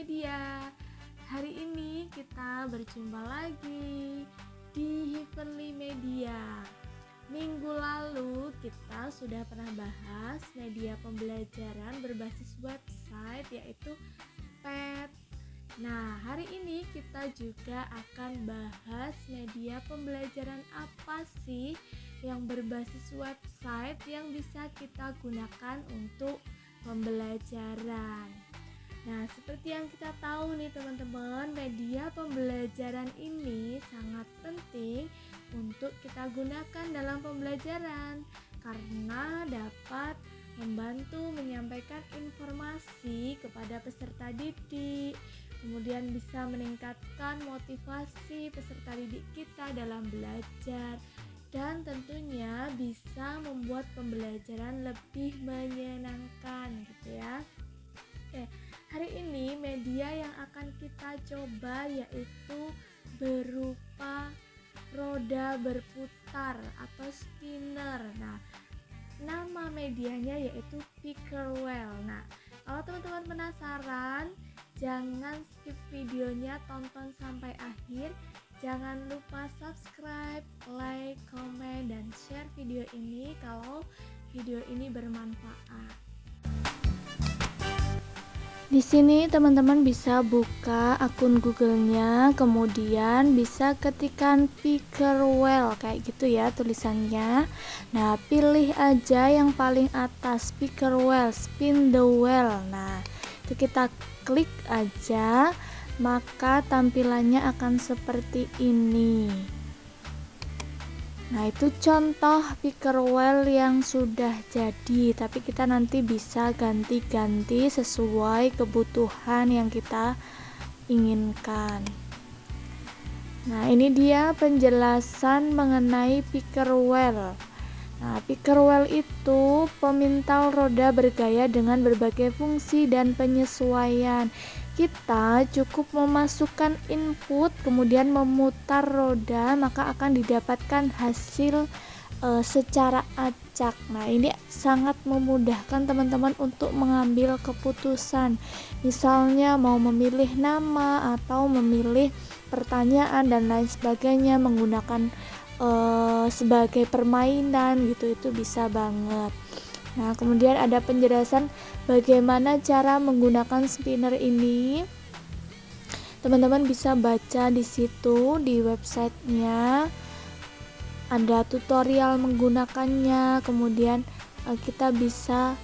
Media. Hari ini kita berjumpa lagi di Heavenly Media. Minggu lalu kita sudah pernah bahas media pembelajaran berbasis website, yaitu PET. Nah, hari ini kita juga akan bahas media pembelajaran apa sih yang berbasis website yang bisa kita gunakan untuk pembelajaran. Nah, seperti yang kita tahu nih teman-teman, media pembelajaran ini sangat penting untuk kita gunakan dalam pembelajaran karena dapat membantu menyampaikan informasi kepada peserta didik, kemudian bisa meningkatkan motivasi peserta didik kita dalam belajar, dan tentunya bisa membuat pembelajaran lebih menyenangkan gitu ya. Oke, hari ini media yang akan kita coba yaitu berupa roda berputar atau spinner. Nah, nama medianya yaitu Pickerwell. Nah, kalau teman-teman penasaran, jangan skip videonya, tonton sampai akhir. Jangan lupa subscribe, like, komen, dan share video ini kalau video ini bermanfaat. Di sini teman-teman bisa buka akun Google-nya, kemudian bisa ketikkan Pickerwell kayak gitu ya tulisannya. Nah, pilih aja yang paling atas, Pickerwell, spin the wheel. Nah, itu kita klik aja, maka tampilannya akan seperti ini. Nah, itu contoh Pickerwell yang sudah jadi, tapi kita nanti bisa ganti-ganti sesuai kebutuhan yang kita inginkan. Nah, ini dia penjelasan mengenai Pickerwell. Nah, Pickerwell itu pemintal roda bergaya dengan berbagai fungsi dan penyesuaian. Kita cukup memasukkan input, kemudian memutar roda, maka akan didapatkan hasil secara acak. Nah, ini sangat memudahkan teman-teman untuk mengambil keputusan. Misalnya mau memilih nama atau memilih pertanyaan dan lain sebagainya menggunakan sebagai permainan gitu, itu bisa banget. Nah, kemudian ada penjelasan bagaimana cara menggunakan spinner ini. Teman-teman bisa baca di situ di websitenya. Ada tutorial menggunakannya. Kemudian kita bisa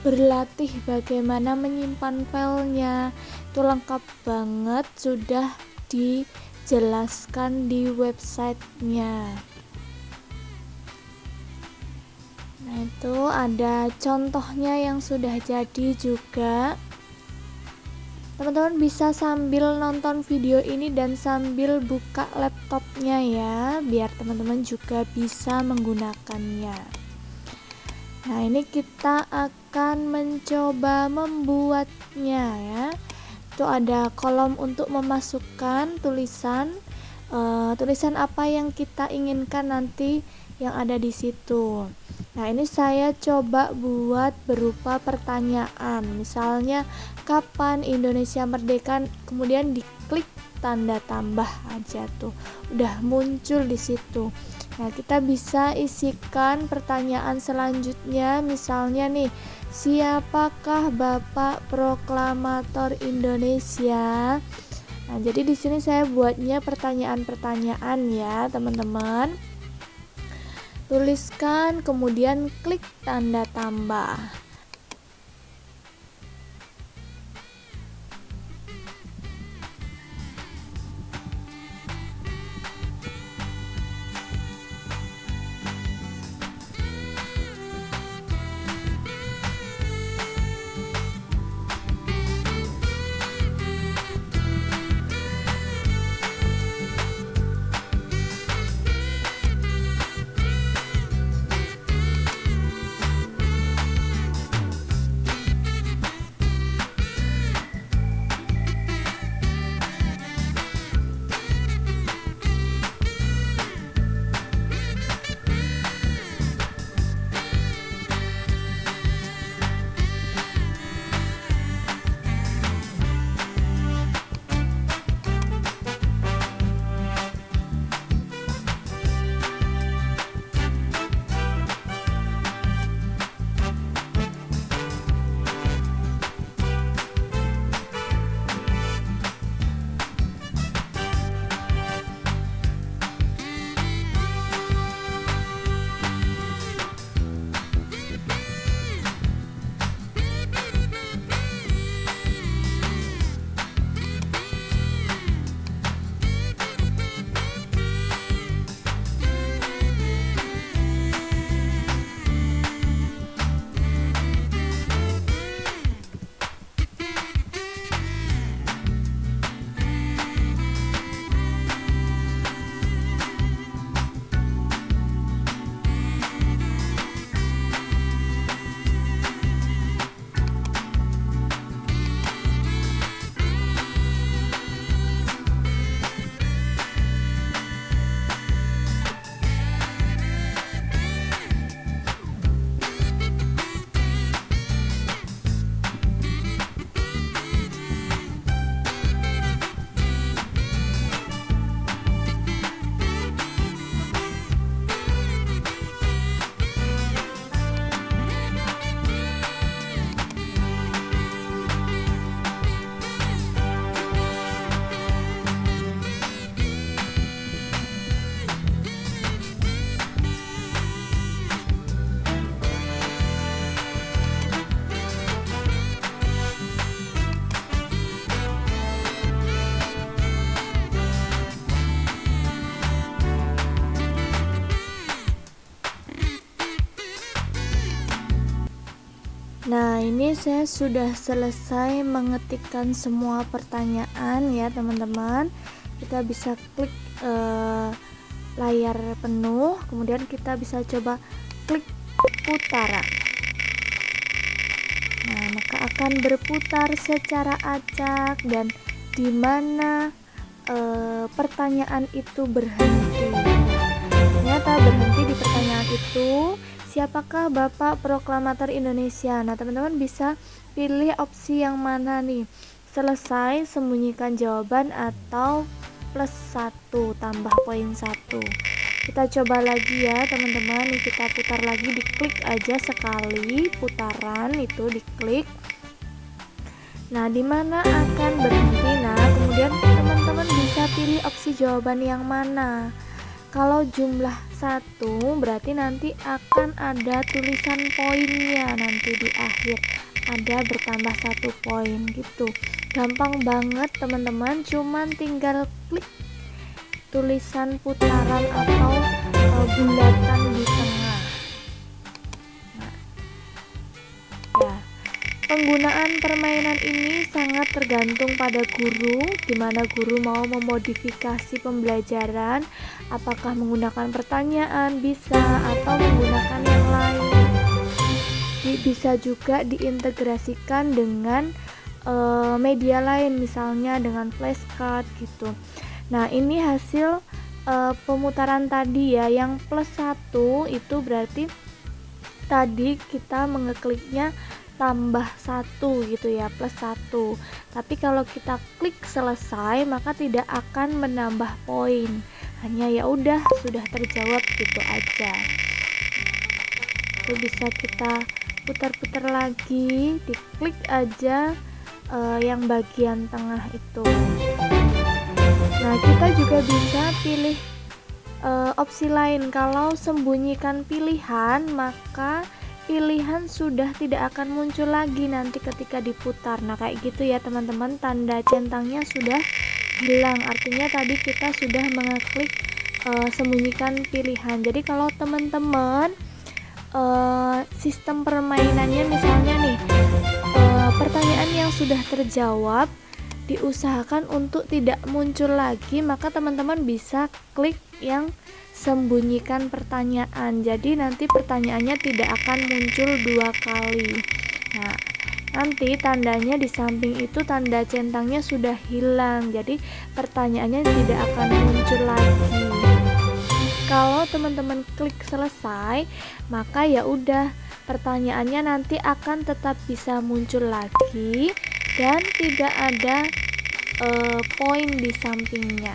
berlatih bagaimana menyimpan filenya. Itu lengkap banget, sudah dijelaskan di websitenya. Nah, itu ada contohnya yang sudah jadi juga. Teman-teman bisa sambil nonton video ini dan sambil buka laptopnya ya, biar teman-teman juga bisa menggunakannya. Nah, ini kita akan mencoba membuatnya ya. Itu ada kolom untuk memasukkan tulisan apa yang kita inginkan nanti yang ada di situ. Nah, ini saya coba buat berupa pertanyaan. Misalnya, kapan Indonesia merdeka? Kemudian diklik tanda tambah aja tuh. Udah muncul di situ. Nah, kita bisa isikan pertanyaan selanjutnya. Misalnya nih, siapakah Bapak Proklamator Indonesia? Nah, jadi di sini saya buatnya pertanyaan-pertanyaan ya, teman-teman. Tuliskan, kemudian klik tanda tambah. ini saya sudah selesai mengetikkan semua pertanyaan ya teman-teman. Kita bisa klik layar penuh, kemudian kita bisa coba klik putaran. Nah, maka akan berputar secara acak dan di mana pertanyaan itu berhenti. Ternyata berhenti di pertanyaan itu, siapakah Bapak Proklamator Indonesia? Nah, teman-teman bisa pilih opsi yang mana nih? Selesai, sembunyikan jawaban, atau plus 1 tambah poin 1. Kita coba lagi ya teman-teman. Nih kita putar lagi, diklik aja sekali putaran itu diklik. Nah, di mana akan berhenti? Nah, kemudian teman-teman bisa pilih opsi jawaban yang mana. Kalau jumlah 1 berarti nanti akan ada tulisan poinnya nanti di akhir, ada bertambah 1 poin gitu. Gampang banget teman-teman, cuman tinggal klik tulisan putaran atau bulatan di tengah. Nah, ya. Penggunaan permainan ini sangat tergantung pada guru, di mana guru mau memodifikasi pembelajaran, apakah menggunakan pertanyaan bisa atau menggunakan yang lain. Bisa juga diintegrasikan dengan media lain, misalnya dengan flashcard gitu. Nah, ini hasil pemutaran tadi ya, yang plus 1 itu berarti tadi kita mengekliknya tambah 1 gitu ya, plus 1. Tapi kalau kita klik selesai maka tidak akan menambah poin, hanya ya udah sudah terjawab gitu aja. Itu bisa kita putar-putar lagi, diklik aja yang bagian tengah itu. Nah, kita juga bisa pilih opsi lain. Kalau sembunyikan pilihan, maka pilihan sudah tidak akan muncul lagi nanti ketika diputar. Nah, kayak gitu ya teman-teman, tanda centangnya sudah hilang, artinya tadi kita sudah mengeklik sembunyikan pilihan. Jadi kalau teman-teman sistem permainannya misalnya nih pertanyaan yang sudah terjawab diusahakan untuk tidak muncul lagi, maka teman-teman bisa klik yang sembunyikan pertanyaan. Jadi nanti pertanyaannya tidak akan muncul 2 kali. Nah, nanti tandanya di samping itu tanda centangnya sudah hilang. Jadi pertanyaannya tidak akan muncul lagi. Kalau teman-teman klik selesai, maka ya udah pertanyaannya nanti akan tetap bisa muncul lagi dan tidak ada poin di sampingnya.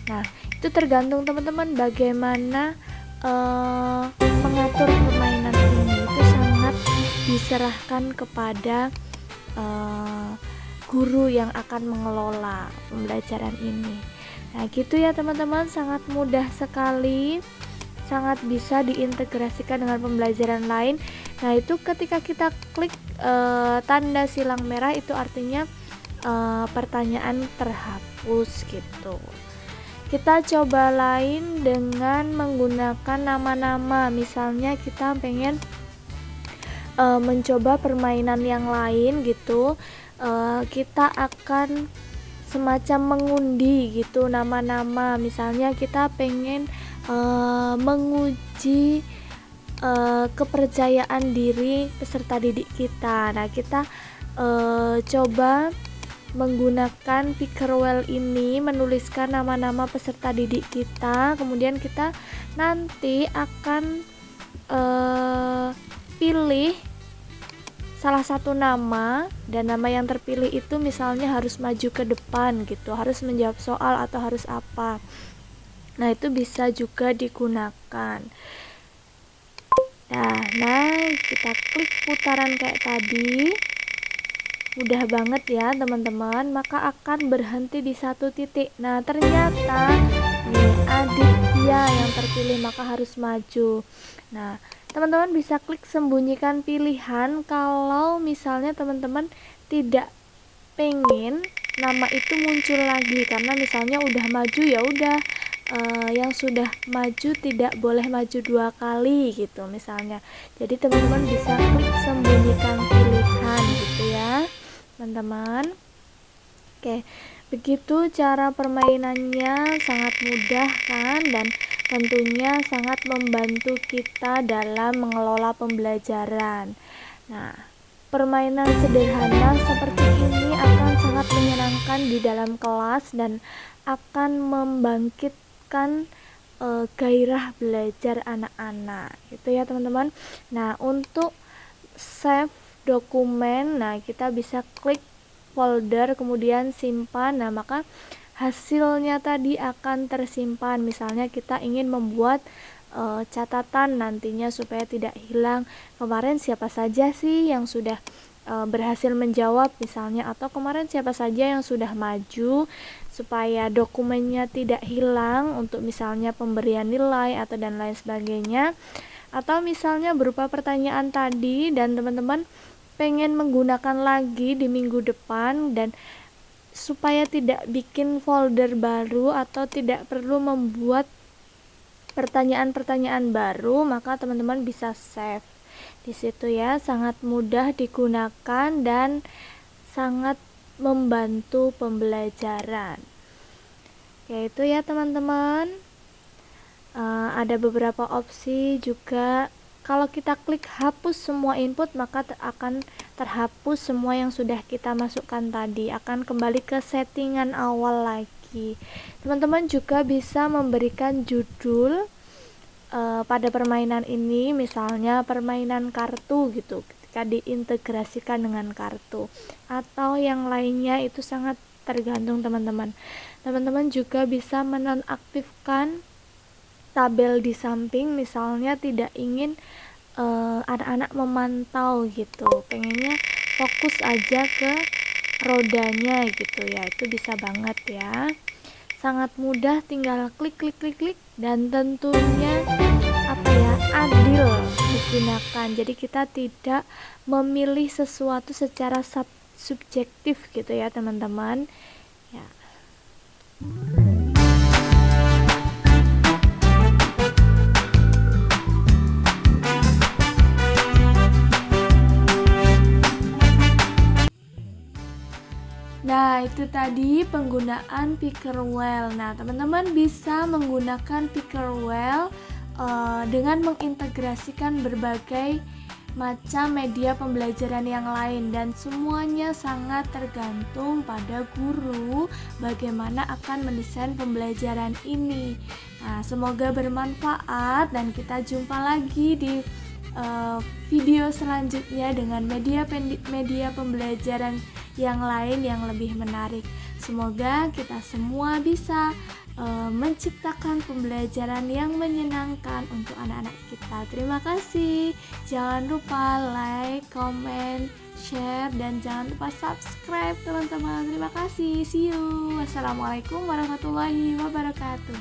Nah, itu tergantung teman-teman bagaimana mengatur permainan ini. Itu sangat diserahkan kepada guru yang akan mengelola pembelajaran ini. Nah, gitu ya teman-teman, sangat mudah sekali, sangat bisa diintegrasikan dengan pembelajaran lain. Nah, itu ketika kita klik tanda silang merah itu artinya pertanyaan terhapus gitu. Kita coba lain dengan menggunakan nama-nama. Misalnya kita pengen mencoba permainan yang lain gitu, kita akan semacam mengundi gitu nama-nama. Misalnya kita pengen menguji kepercayaan diri peserta didik kita. Nah, kita coba menggunakan Pickerwell ini, menuliskan nama-nama peserta didik kita, kemudian kita nanti akan pilih salah satu nama, dan nama yang terpilih itu misalnya harus maju ke depan gitu, harus menjawab soal atau harus apa. Nah, itu bisa juga digunakan. Nah, kita klik putaran kayak tadi. Mudah banget ya teman-teman, maka akan berhenti di 1 titik. Nah, ternyata nih Aditya yang terpilih, maka harus maju. Nah, teman-teman bisa klik sembunyikan pilihan kalau misalnya teman-teman tidak pengen nama itu muncul lagi, karena misalnya udah maju ya udah yang sudah maju tidak boleh maju 2 kali gitu misalnya. Jadi teman-teman bisa klik sembunyikan pilihan gitu ya teman-teman. Oke, begitu cara permainannya, sangat mudah kan, dan tentunya sangat membantu kita dalam mengelola pembelajaran. Nah, permainan sederhana seperti ini akan sangat menyenangkan di dalam kelas dan akan membangkitkan gairah belajar anak-anak gitu ya teman-teman. Nah, untuk save dokumen, nah kita bisa klik folder kemudian simpan. Nah, maka hasilnya tadi akan tersimpan. Misalnya kita ingin membuat catatan nantinya supaya tidak hilang kemarin siapa saja sih yang sudah berhasil menjawab misalnya, atau kemarin siapa saja yang sudah maju, supaya dokumennya tidak hilang untuk misalnya pemberian nilai atau dan lain sebagainya. Atau misalnya berupa pertanyaan tadi dan teman-teman pengen menggunakan lagi di minggu depan, dan supaya tidak bikin folder baru atau tidak perlu membuat pertanyaan-pertanyaan baru, maka teman-teman bisa save di situ ya. Sangat mudah digunakan dan sangat membantu pembelajaran. Yaitu ya teman-teman. Ada beberapa opsi juga. Kalau kita klik hapus semua input, maka akan terhapus semua yang sudah kita masukkan tadi, akan kembali ke settingan awal lagi. Teman-teman juga bisa memberikan judul pada permainan ini, misalnya permainan kartu gitu, ketika diintegrasikan dengan kartu atau yang lainnya, itu sangat tergantung teman-teman. Teman-teman juga bisa menonaktifkan tabel di samping, misalnya tidak ingin anak-anak memantau gitu, pengennya fokus aja ke rodanya gitu ya, itu bisa banget ya. Sangat mudah, tinggal klik klik klik klik, dan tentunya adil digunakan. Jadi kita tidak memilih sesuatu secara subjektif gitu ya teman-teman ya. Nah, itu tadi penggunaan Pickerwell. Nah, teman-teman bisa menggunakan Pickerwell dengan mengintegrasikan berbagai macam media pembelajaran yang lain, dan semuanya sangat tergantung pada guru bagaimana akan mendesain pembelajaran ini. Nah, semoga bermanfaat dan kita jumpa lagi di video selanjutnya dengan media pembelajaran yang lain yang lebih menarik. Semoga kita semua bisa menciptakan pembelajaran yang menyenangkan untuk anak-anak kita. Terima kasih. Jangan lupa like, comment, share, dan jangan lupa subscribe teman-teman. Terima kasih. See you. Wassalamualaikum warahmatullahi wabarakatuh.